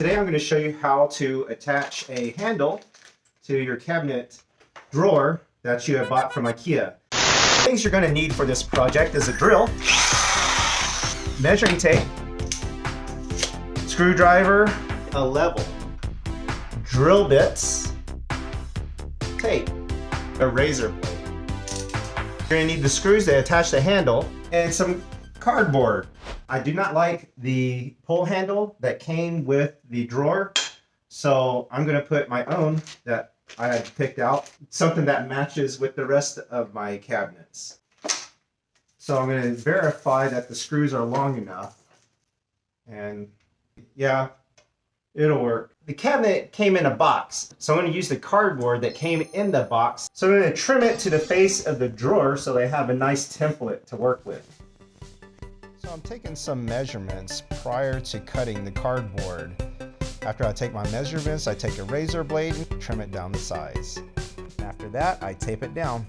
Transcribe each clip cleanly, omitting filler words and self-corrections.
Today I'm going to show you how to attach a handle to your cabinet drawer that you have bought from IKEA. Things you're going to need for this project is a drill, measuring tape, screwdriver, a level, drill bits, tape, a razor blade. You're going to need the screws that attach the handle and some cardboard. I do not like the pull handle that came with the drawer, so I'm going to put my own that I had picked out, something that matches with the rest of my cabinets. So I'm going to verify that the screws are long enough, and yeah, it'll work. The cabinet came in a box, so I'm going to use the cardboard that came in the box. So I'm going to trim it to the face of the drawer so they have a nice template to work with. So I'm taking some measurements prior to cutting the cardboard. After I take my measurements, I take a razor blade and trim it down the size. After that, I tape it down.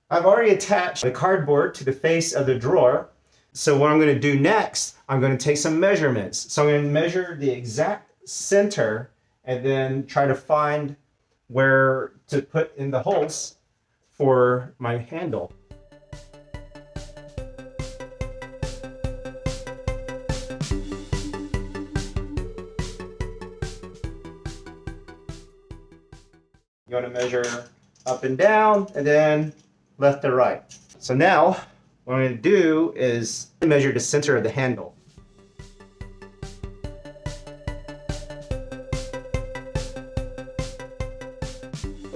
I've already attached the cardboard to the face of the drawer. So what I'm going to do next, I'm going to take some measurements. So I'm going to measure the exact center and then try to find where to put in the holes for my handle. You want to measure up and down and then left to right. So now what I'm going to do is measure the center of the handle.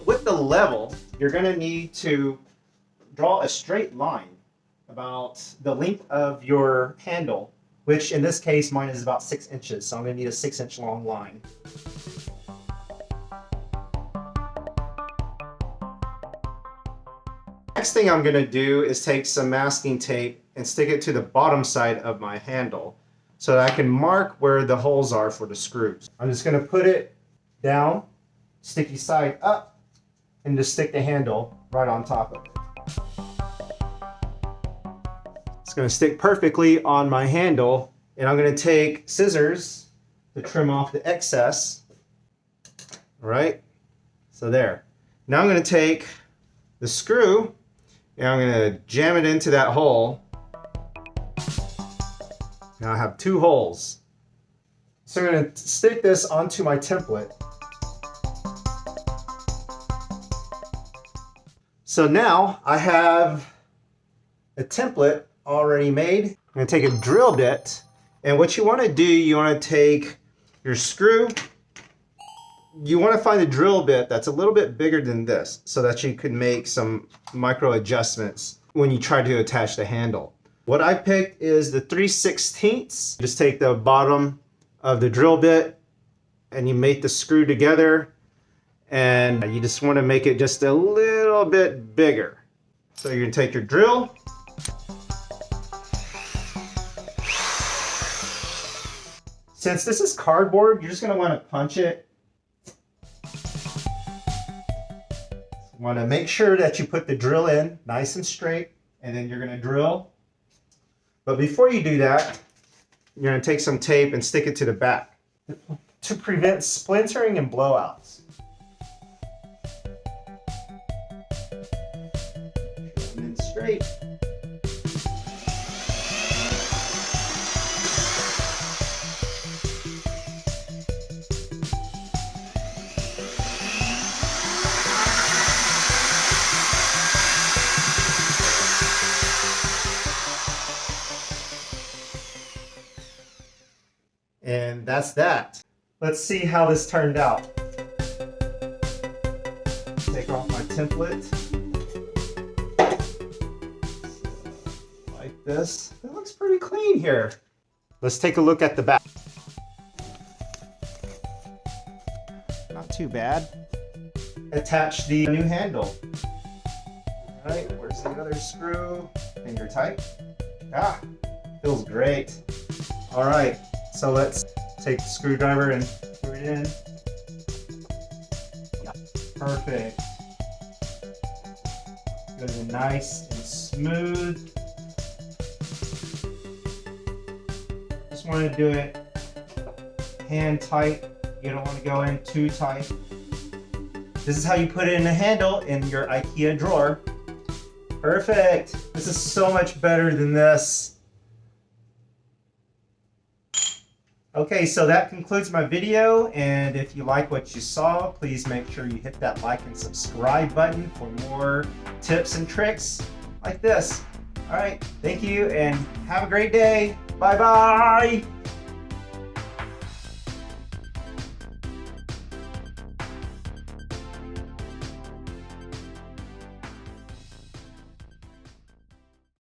With the level, you're going to need to draw a straight line about the length of your handle, which in this case mine is about 6 inches, so I'm going to need a 6-inch long line. Next thing I'm going to do is take some masking tape and stick it to the bottom side of my handle so that I can mark where the holes are for the screws. I'm just going to put it down, sticky side up, and just stick the handle right on top of it. It's going to stick perfectly on my handle, and I'm going to take scissors to trim off the excess. All right, so there. Now I'm going to take the screw and I'm going to jam it into that hole. Now I have 2 holes. So I'm going to stick this onto my template. So now I have a template already made. I'm going to take a drill bit, and what you want to do, you want to take your screw. You want to find a drill bit that's a little bit bigger than this so that you can make some micro adjustments when you try to attach the handle. What I picked is the 3/16. Just take the bottom of the drill bit and you make the screw together, and you just want to make it just a little bit bigger. So you're going to take your drill, since this is cardboard, you're just going to want to punch it. You want to make sure that you put the drill in nice and straight, and then you're going to drill. But before you do that, you're going to take some tape and stick it to the back to prevent splintering and blowouts. And then straight. And that's that. Let's see how this turned out. Take off my template. Like this. It looks pretty clean here. Let's take a look at the back. Not too bad. Attach the new handle. All right, where's the other screw? Finger tight. Ah, feels great. All right. So let's take the screwdriver and put it in. Perfect. Goes in nice and smooth. Just want to do it hand tight. You don't want to go in too tight. This is how you put it in the handle in your IKEA drawer. Perfect. This is so much better than this. Okay, so that concludes my video, and if you like what you saw, please make sure you hit that like and subscribe button for more tips and tricks like this. All right, thank you, and have a great day. Bye-bye.